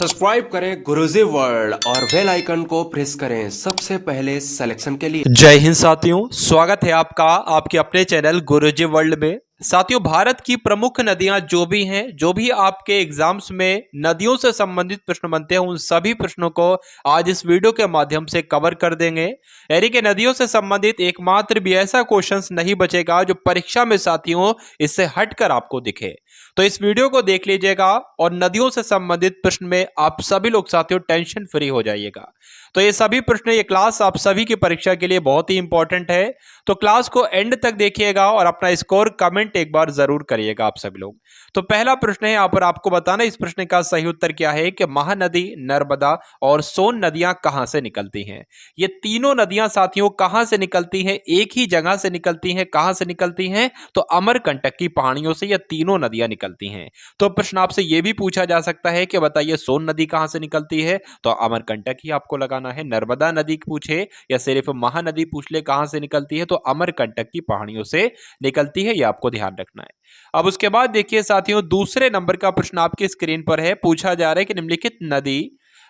Subscribe करें गुरुजी world और bell icon को प्रेस करें सबसे पहले सिलेक्शन के लिए। जय हिंद साथियों, स्वागत है आपका आपके अपने चैनल गुरुजी वर्ल्ड में। साथियों, भारत की प्रमुख नदियां जो भी हैं, जो भी आपके एग्जाम्स में नदियों से संबंधित प्रश्न बनते हैं, उन सभी प्रश्नों को आज इस वीडियो के माध्यम से कवर कर देंगे। यानी कि नदियों से संबंधित एकमात्र भी ऐसा क्वेश्चंस नहीं बचेगा जो परीक्षा में साथियों इससे हटकर आपको दिखे। तो इस वीडियो को देख लीजिएगा और नदियों से संबंधित प्रश्न में आप सभी लोग साथियों टेंशन फ्री हो जाइएगा। तो ये सभी प्रश्न, ये क्लास आप सभी की परीक्षा के लिए बहुत ही इंपॉर्टेंट है। तो क्लास को एंड तक देखिएगा और अपना स्कोर कमेंट एक बार जरूर करिएगा आप सभी लोग। तो पहला प्रश्न है, यहां पर आपको बताना इस प्रश्न का सही उत्तर क्या है कि महानदी, नर्मदा और सोन नदियां कहां से निकलती हैं। ये तीनों नदियां साथियों कहां से निकलती हैं, एक ही जगह से निकलती हैं। कहां से निकलती हैं? तो अमरकंटक की पहाड़ियों से ये तीनों नदियां निकलती हैं। तो प्रश्न आपसे यह भी पूछा जा सकता है कि बताइए सोन नदी कहां से निकलती है, तो अमरकंटक ही आपको लगाना है। नर्मदा नदी पूछे या सिर्फ महानदी पूछ ले कहां से निकलती है, तो अमरकंटक की पहाड़ियों से निकलती है, यह आपको ध्यान रखना है। अब उसके बाद देखिए साथियों, दूसरे नंबर का प्रश्न आपकी स्क्रीन पर है। पूछा जा रहा है कि निम्नलिखित नदी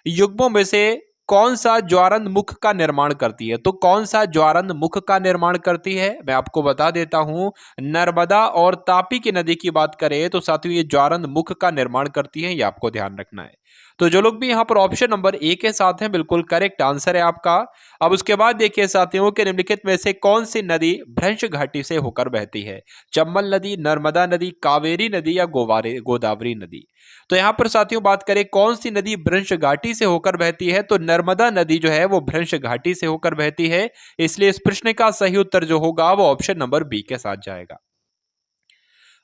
युग्मों में से कौन सा ज्वारंद मुख का निर्माण करती है। तो कौन सा ज्वारंद मुख का निर्माण करती है, मैं आपको बता देता हूं। नर्मदा और तापी की नदी की बात करें तो साथियों ये ज्वारंद मुख का निर्माण करती है, ये आपको ध्यान रखना है। तो जो लोग भी यहां पर ऑप्शन नंबर ए के साथ हैं, बिल्कुल करेक्ट आंसर है आपका। अब उसके बाद देखिए साथियों के निम्नलिखित में से कौन सी नदी भ्रंश घाटी से होकर बहती है। चंबल नदी, नर्मदा नदी, कावेरी नदी या गोदावरी नदी। तो यहां पर साथियों बात करें कौन सी नदी भ्रंश घाटी से होकर बहती है, तो नर्मदा नदी जो है वो भ्रंश घाटी से होकर बहती है। इसलिए इस प्रश्न का सही उत्तर जो होगा वो ऑप्शन नंबर बी के साथ जाएगा।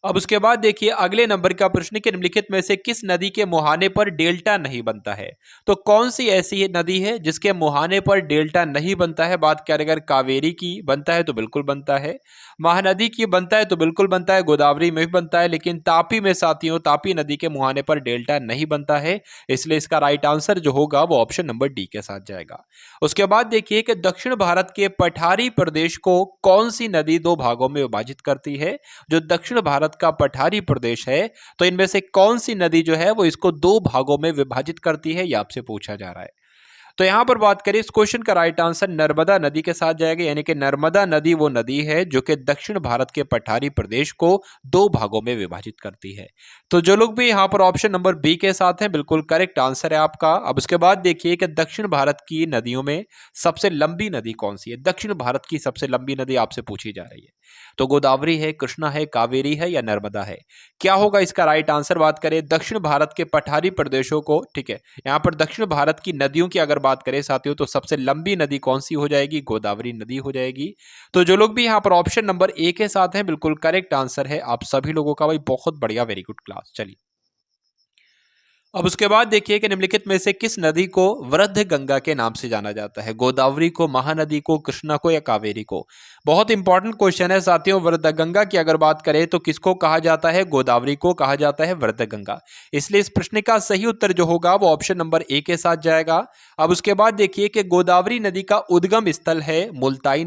अब उसके बाद देखिए अगले नंबर का प्रश्न कि निम्नलिखित में से किस नदी के मुहाने पर डेल्टा नहीं बनता है। तो कौन सी ऐसी नदी है जिसके मुहाने पर डेल्टा नहीं बनता है। बात करें अगर कावेरी की बनता है तो बिल्कुल बनता है, महानदी की बनता है तो बिल्कुल बनता है, गोदावरी में भी बनता है, लेकिन तापी में साथियों तापी नदी के मुहाने पर डेल्टा नहीं बनता है। इसलिए इसका राइट आंसर जो होगा वो ऑप्शन नंबर डी के साथ जाएगा। उसके बाद देखिए कि दक्षिण भारत के पठारी प्रदेश को कौन सी नदी दो भागों में विभाजित करती है। जो दक्षिण भारत का पठारी प्रदेश है, तो इनमें से कौन सी नदी जो है वो इसको दो भागों में विभाजित करती है, यह आपसे पूछा जा रहा है। तो यहां पर बात करें इस क्वेश्चन का राइट आंसर नर्मदा नदी के साथ जाएगा। यानी कि नर्मदा नदी वो नदी है जो कि दक्षिण भारत के पठारी प्रदेश को दो भागों में विभाजित करती है। तो जो लोग भी यहां पर ऑप्शन नंबर बी के साथ हैं, बिल्कुल करेक्ट आंसर है आपका। अब उसके बाद देखिए कि दक्षिण भारत की नदियों में सबसे लंबी नदी कौन सी है। दक्षिण भारत की सबसे लंबी नदी आपसे पूछी जा रही है। तो गोदावरी है, कृष्णा है, कावेरी है या नर्मदा है। क्या होगा इसका राइट आंसर। बात करें दक्षिण भारत के पठारी प्रदेशों को, ठीक है, यहां पर दक्षिण भारत की नदियों की अगर बात करें साथियों तो सबसे लंबी नदी कौन सी हो जाएगी, गोदावरी नदी हो जाएगी। तो जो लोग भी यहां पर ऑप्शन नंबर ए के साथ हैं, बिल्कुल करेक्ट आंसर है आप सभी लोगों का। भाई बहुत बढ़िया, वेरी गुड क्लास। चलिए अब उसके बाद देखिए कि निम्नलिखित में से किस नदी को वृद्ध गंगा के नाम से जाना जाता है। गोदावरी को, महानदी को, कृष्णा को या कावेरी को। बहुत इंपॉर्टेंट क्वेश्चन है साथियों। वृद्ध गंगा की अगर बात करें तो किसको कहा जाता है, गोदावरी को कहा जाता है वृद्ध गंगा। इसलिए इस प्रश्न का सही उत्तर जो होगा वो ऑप्शन नंबर ए के साथ जाएगा। अब उसके बाद देखिए कि गोदावरी नदी का उद्गम स्थल है मुल्ताई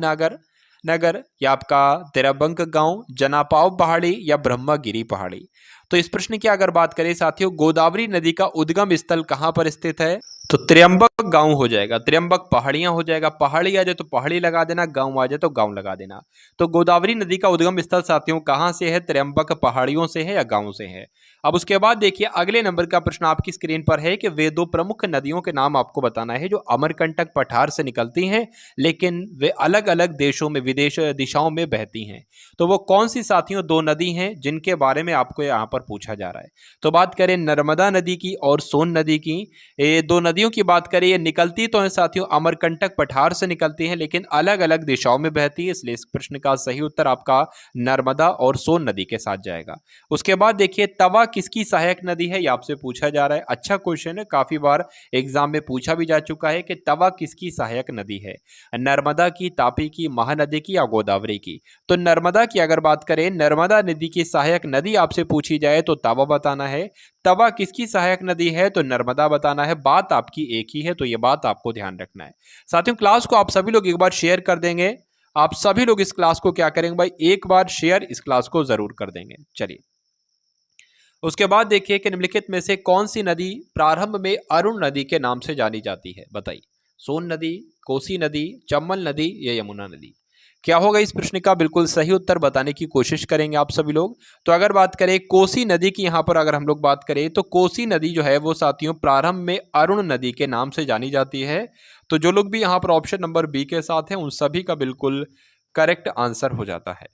नगर या आपका तिरबंक गांव, जनापाव पहाड़ी या ब्रह्मगिरी पहाड़ी। तो इस प्रश्न की अगर बात करें साथियों, गोदावरी नदी का उद्गम स्थल कहां पर स्थित है, तो त्र्यंबक गांव हो जाएगा। त्र्यंबक पहाड़ियां हो जाएगा, पहाड़ी आ जाए तो पहाड़ी लगा देना, गांव आ जाए तो गांव लगा देना। तो गोदावरी नदी का उद्गम स्थल साथियों कहां से है, त्र्यंबक पहाड़ियों से है या गांव से है। अब उसके बाद देखिए अगले नंबर का प्रश्न आपकी स्क्रीन पर है कि वे दो प्रमुख नदियों के नाम आपको बताना है जो अमरकंटक पठार से निकलती हैं, लेकिन वे अलग अलग देशों में, विदेश दिशाओं में बहती हैं। तो वो कौन सी साथियों दो नदी हैं जिनके बारे में आपको यहां पर पूछा जा रहा है। तो बात करें नर्मदा नदी की और सोन नदी की। ये दो नदियों की बात करें, ये निकलती तो है साथियों अमरकंटक पठार से निकलती हैं, लेकिन अलग अलग दिशाओं में बहती है। इसलिए इस प्रश्न का सही उत्तर आपका नर्मदा और सोन नदी के साथ जाएगा। उसके बाद देखिए तवा किसकी सहायक नदी है, यह आपसे पूछा जा रहा है। अच्छा क्वेश्चन है, काफी बार एग्जाम में पूछा भी जा चुका है कि तवा किसकी सहायक नदी है, नर्मदा की, तापी की, महानदी की या गोदावरी की। तो नर्मदा की अगर बात करें, नर्मदा नदी की सहायक नदी आपसे पूछी जाए तो तवा बताना है। तवा किसकी सहायक नदी है, तो नर्मदा बताना है। बात आपकी एक ही है, तो यह बात आपको ध्यान रखना है। साथियों क्लास को आप सभी लोग एक बार शेयर कर देंगे। आप सभी लोग इस क्लास को क्या करेंगे भाई, एक बार शेयर इस क्लास को जरूर कर देंगे। चलिए उसके बाद देखिए कि निम्नलिखित में से कौन सी नदी प्रारंभ में अरुण नदी के नाम से जानी जाती है, बताइए। सोन नदी, कोसी नदी, चंबल नदी या यमुना नदी। क्या होगा इस प्रश्न का बिल्कुल सही उत्तर बताने की कोशिश करेंगे आप सभी लोग। तो अगर बात करें कोसी नदी की, यहाँ पर अगर हम लोग बात करें तो कोसी नदी जो है वो साथियों प्रारंभ में अरुण नदी के नाम से जानी जाती है। तो जो लोग भी यहाँ पर ऑप्शन नंबर बी के साथ हैं उन सभी का बिल्कुल करेक्ट आंसर हो जाता है।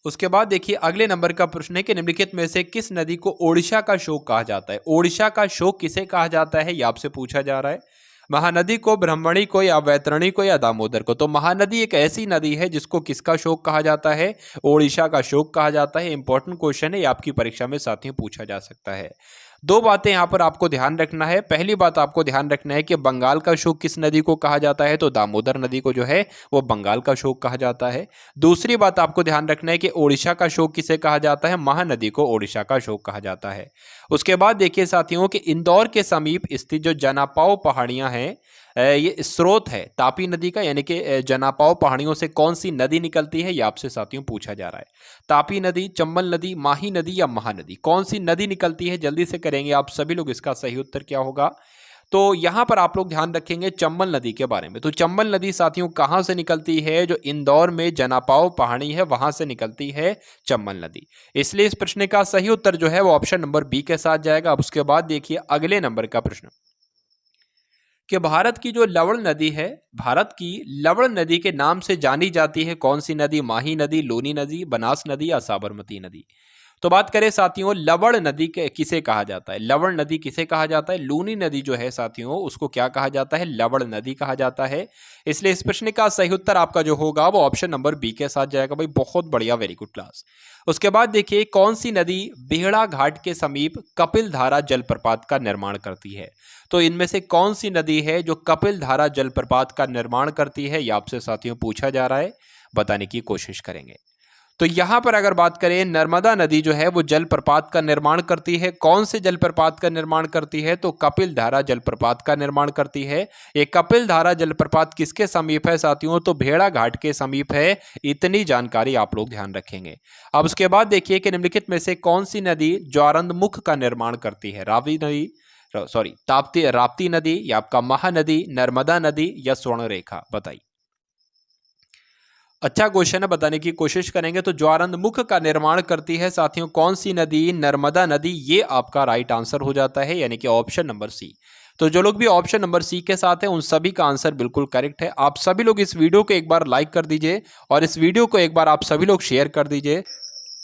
उसके बाद देखिए अगले नंबर का प्रश्न है कि निम्नलिखित में से किस नदी को ओडिशा का शोक कहा जाता है। ओडिशा का शोक किसे कहा जाता है, यह आपसे पूछा जा रहा है। महानदी को, ब्रह्मणी को, या वैतरणी को, या दामोदर को। तो महानदी एक ऐसी नदी है जिसको किसका शोक कहा जाता है, ओडिशा का शोक कहा जाता है। इंपॉर्टेंट क्वेश्चन है, ये आपकी परीक्षा में साथियों पूछा जा सकता है। दो बातें यहां पर आपको ध्यान रखना है। पहली बात आपको ध्यान रखना है कि बंगाल का शोक किस नदी को कहा जाता है, तो दामोदर नदी को जो है वो बंगाल का शोक कहा जाता है। दूसरी बात आपको ध्यान रखना है कि ओडिशा का शोक किसे कहा जाता है, महानदी को ओडिशा का शोक कहा जाता है। उसके बाद देखिए साथियों कि इंदौर के समीप स्थित जो जनापाव पहाड़ियां हैं, ये स्रोत है तापी नदी का, यानी कि जनापाव पहाड़ियों से कौन सी नदी निकलती है, ये आपसे साथियों पूछा जा रहा है। तापी नदी, चंबल नदी, माही नदी या महानदी, कौन सी नदी निकलती है, जल्दी से करेंगे आप सभी लोग। इसका सही उत्तर क्या होगा, तो यहां पर आप लोग ध्यान रखेंगे चंबल नदी के बारे में। तो चंबल नदी साथियों कहां से निकलती है, जो इंदौर में जनापाव पहाड़ी है वहां से निकलती है चंबल नदी। इसलिए इस प्रश्न का सही उत्तर जो है वो ऑप्शन नंबर बी के साथ जाएगा। अब उसके बाद देखिए अगले नंबर का प्रश्न कि भारत की जो लवण नदी है, भारत की लवण नदी के नाम से जानी जाती है कौन सी नदी, माही नदी, लूनी नदी, बनास नदी या साबरमती नदी। तो बात करें साथियों लवण नदी के किसे कहा जाता है, लवण नदी किसे कहा जाता है, लूनी नदी जो है साथियों उसको क्या कहा जाता है, लवण नदी कहा जाता है। इसलिए इस प्रश्न का सही उत्तर आपका जो होगा वो ऑप्शन नंबर बी के साथ जाएगा। भाई बहुत बढ़िया, वेरी गुड क्लास। उसके बाद देखिए कौन सी नदी बेहड़ा घाट के समीप कपिल धारा जलप्रपात का निर्माण करती है। तो इनमें से कौन सी नदी है जो कपिल धारा जलप्रपात का निर्माण करती है, यह आपसे साथियों पूछा जा रहा है, बताने की कोशिश करेंगे। तो यहां पर अगर बात करें नर्मदा नदी जो है वो जलप्रपात का निर्माण करती है। कौन से जलप्रपात का निर्माण करती है, तो कपिल धारा जलप्रपात का निर्माण करती है। ये कपिल धारा जलप्रपात किसके समीप है साथियों, तो भेड़ा घाट के समीप है। इतनी जानकारी आप लोग ध्यान रखेंगे। अब उसके बाद देखिए कि निम्नलिखित में से कौन सी नदी ज्वारंदमुख का निर्माण करती है, राप्ती नदी या आपका महानदी, नर्मदा नदी या स्वर्णरेखा, बताइए। अच्छा क्वेश्चन है, बताने की कोशिश करेंगे। तो ज्वारंदमुख का निर्माण करती है साथियों कौन सी नदी, नर्मदा नदी। ये आपका राइट आंसर हो जाता है, यानी कि ऑप्शन नंबर सी। तो जो लोग भी ऑप्शन नंबर सी के साथ हैं उन सभी का आंसर बिल्कुल करेक्ट है। आप सभी लोग इस वीडियो को एक बार लाइक कर दीजिए और इस वीडियो को एक बार आप सभी लोग शेयर कर दीजिए।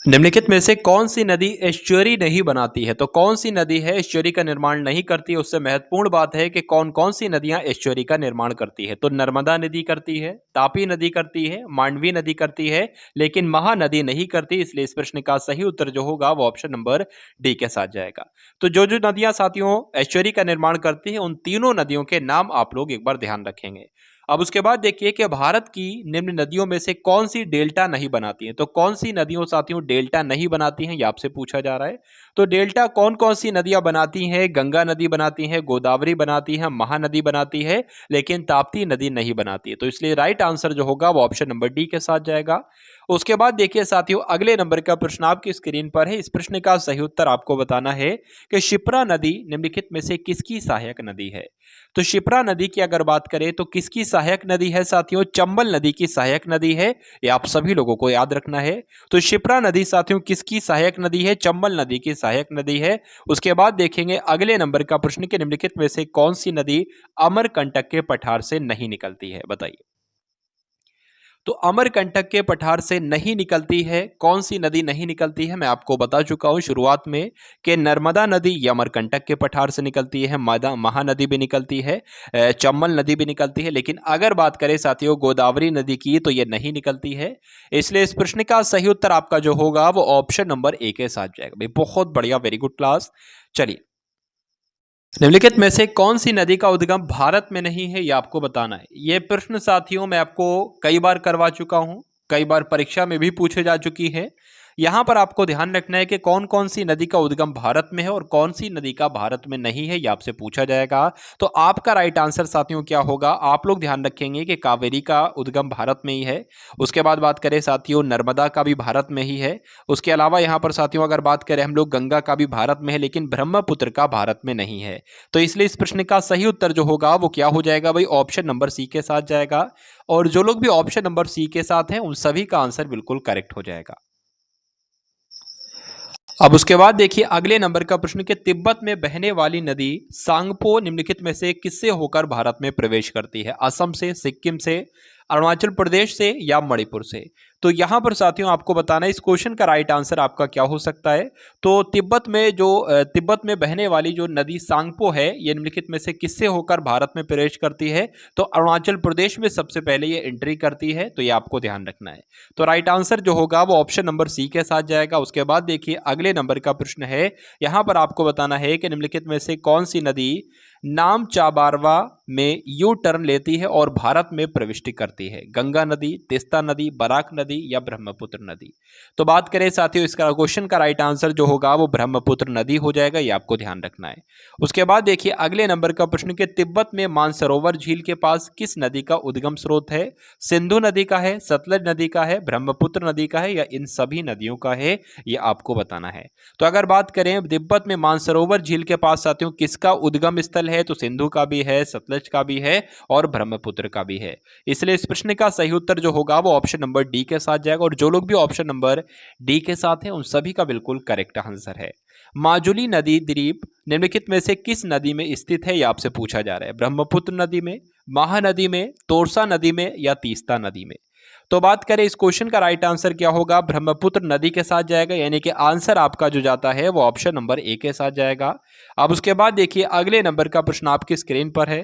निम्नलिखित में से कौन सी नदी एस्चुअरी नहीं बनाती है, तो कौन सी नदी है एस्चुअरी का निर्माण नहीं करती है। उससे महत्वपूर्ण बात है कि कौन कौन सी नदियां एस्चुअरी का निर्माण करती है। तो नर्मदा नदी करती है, तापी नदी करती है, मांडवी नदी करती है, लेकिन महानदी नहीं करती। इसलिए इस प्रश्न का सही उत्तर जो होगा वो ऑप्शन नंबर डी के साथ जाएगा। तो जो जो नदियां साथियों एस्चुअरी का निर्माण करती है उन तीनों नदियों के नाम आप लोग एक बार ध्यान रखेंगे। अब उसके बाद देखिए कि भारत की निम्न नदियों में से कौन सी डेल्टा नहीं बनाती है। तो कौन सी नदियों साथियों डेल्टा नहीं बनाती हैं, ये आपसे पूछा जा रहा है। तो डेल्टा कौन कौन सी नदियां बनाती हैं, गंगा नदी बनाती है, गोदावरी बनाती है, महानदी बनाती है, लेकिन ताप्ती नदी नहीं बनाती है। तो इसलिए राइट आंसर जो होगा वो ऑप्शन नंबर डी के साथ जाएगा। उसके बाद देखिए साथियों अगले नंबर का प्रश्न आपकी स्क्रीन पर है। इस प्रश्न का सही उत्तर आपको बताना है कि शिप्रा नदी निम्नलिखित में से किसकी सहायक नदी है। तो शिप्रा नदी की अगर बात करें तो किसकी सहायक नदी है साथियों, चंबल नदी की सहायक नदी है। ये आप सभी लोगों को याद रखना है। तो शिप्रा नदी साथियों किसकी सहायक नदी है, चंबल नदी की सहायक नदी है। उसके बाद देखेंगे अगले नंबर का प्रश्न के निम्नलिखित में से कौन सी नदी अमरकंटक के पठार से नहीं निकलती है, बताइए। तो अमरकंटक के पठार से नहीं निकलती है, कौन सी नदी नहीं निकलती है, मैं आपको बता चुका हूं शुरुआत में कि नर्मदा नदी ये अमरकंटक के पठार से निकलती है, महानदी भी निकलती है, चंबल नदी भी निकलती है। लेकिन अगर बात करें साथियों गोदावरी नदी की तो ये नहीं निकलती है। इसलिए इस प्रश्न का सही उत्तर आपका जो होगा वो ऑप्शन नंबर ए के साथ जाएगा। भाई बहुत बढ़िया, वेरी गुड क्लास। चलिए निम्नलिखित में से कौन सी नदी का उद्गम भारत में नहीं है, यह आपको बताना है। यह प्रश्न साथियों मैं आपको कई बार करवा चुका हूं, कई बार परीक्षा में भी पूछे जा चुकी है। यहाँ पर आपको ध्यान रखना है कि कौन कौन सी नदी का उद्गम भारत में है और कौन सी नदी का भारत में नहीं है, ये आपसे पूछा जाएगा। तो आपका राइट आंसर साथियों क्या होगा, आप लोग ध्यान रखेंगे कि कावेरी का उद्गम भारत में ही है। उसके बाद बात करें साथियों, नर्मदा का भी भारत में ही है। उसके अलावा यहाँ पर साथियों अगर बात करें हम लोग, गंगा का भी भारत में है, लेकिन ब्रह्मपुत्र का भारत में नहीं है। तो इसलिए इस प्रश्न का सही उत्तर जो होगा वो क्या हो जाएगा भाई, ऑप्शन नंबर सी के साथ जाएगा। और जो लोग भी ऑप्शन नंबर सी के साथ हैं उन सभी का आंसर बिल्कुल करेक्ट हो जाएगा। अब उसके बाद देखिए अगले नंबर का प्रश्न कि तिब्बत में बहने वाली नदी सांगपो निम्नलिखित में से किससे होकर भारत में प्रवेश करती है? असम से, सिक्किम से, अरुणाचल प्रदेश से या मणिपुर से? तो यहां पर साथियों आपको बताना है इस क्वेश्चन का राइट आंसर आपका क्या हो सकता है। तो तिब्बत में बहने वाली जो नदी सांगपो है, ये निम्नलिखित में से किससे होकर भारत में प्रवेश करती है? तो अरुणाचल प्रदेश में सबसे पहले ये एंट्री करती है, तो ये आपको ध्यान रखना है। तो राइट आंसर जो होगा वो ऑप्शन नंबर सी के साथ जाएगा। उसके बाद देखिए अगले नंबर का प्रश्न है, यहां पर आपको बताना है कि निम्नलिखित में से कौन सी नदी नामचाबारवा में यू टर्न लेती है और भारत में प्रविष्टि करती है? गंगा नदी, तीस्ता नदी, बराक नदी या ब्रह्मपुत्र नदी? तो बात करें साथियों, इसका क्वेश्चन का राइट आंसर जो होगा वो ब्रह्मपुत्र नदी हो जाएगा, ये आपको ध्यान रखना है। उसके बाद देखिए अगले नंबर का प्रश्न कि तिब्बत में मानसरोवर झील के पास किस नदी का उद्गम स्रोत है? सिंधु नदी का है, सतलज नदी का है, ब्रह्मपुत्र नदी का है या इन सभी नदियों का है, ये आपको बताना है। तो अगर बात करें तिब्बत में मानसरोवर झील के पास साथियों किसका उद्गम स्थल है, तो सिंधु का भी है, सतलज का भी है और ब्रह्मपुत्र का भी है। इसलिए इस प्रश्न का सही उत्तर जो होगा वो ऑप्शन नंबर डी के साथ जाएगा। और जो लोग भी ऑप्शन नंबर डी के साथ हैं उन सभी का बिल्कुल करेक्ट आंसर है। माजुली नदी द्वीप निम्नलिखित में से किस नदी में स्थित है, यह आपसे पूछा जा रहा है? ब्रह्मपुत्र नदी में, महानदी में, तोरसा नदी में या तीस्ता नदी में? तो बात करें इस क्वेश्चन का राइट आंसर क्या होगा, ब्रह्मपुत्र नदी के साथ जाएगा, यानी कि आंसर आपका जो जाता है वो ऑप्शन नंबर ए के साथ जाएगा। अब उसके बाद देखिए अगले नंबर का प्रश्न आपकी स्क्रीन पर है।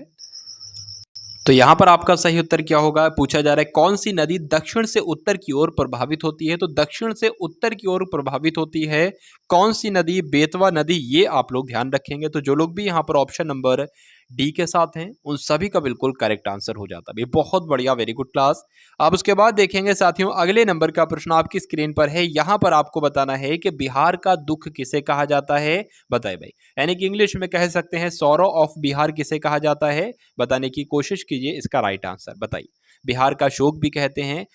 तो यहां पर आपका सही उत्तर क्या होगा, पूछा जा रहा है कौन सी नदी दक्षिण से उत्तर की ओर प्रभावित होती है? तो दक्षिण से उत्तर की ओर प्रभावित होती है कौन सी नदी? बेतवा नदी, ये आप लोग ध्यान रखेंगे। तो जो लोग भी यहां पर ऑप्शन नंबर डी के साथ हैं उन सभी का बिल्कुल करेक्ट आंसर हो जाता है। बहुत बढ़िया, वेरी गुड क्लास। अब उसके बाद देखेंगे साथियों अगले नंबर का प्रश्न आपकी स्क्रीन पर है। यहां पर आपको बताना है कि बिहार का दुख किसे कहा जाता है, बताइए भाई। यानी कि इंग्लिश में कह सकते हैं सॉरो ऑफ बिहार किसे कहा जाता है, बताने की कोशिश कीजिए इसका राइट आंसर बताइए। बिहार का शोक भी कहते हैं,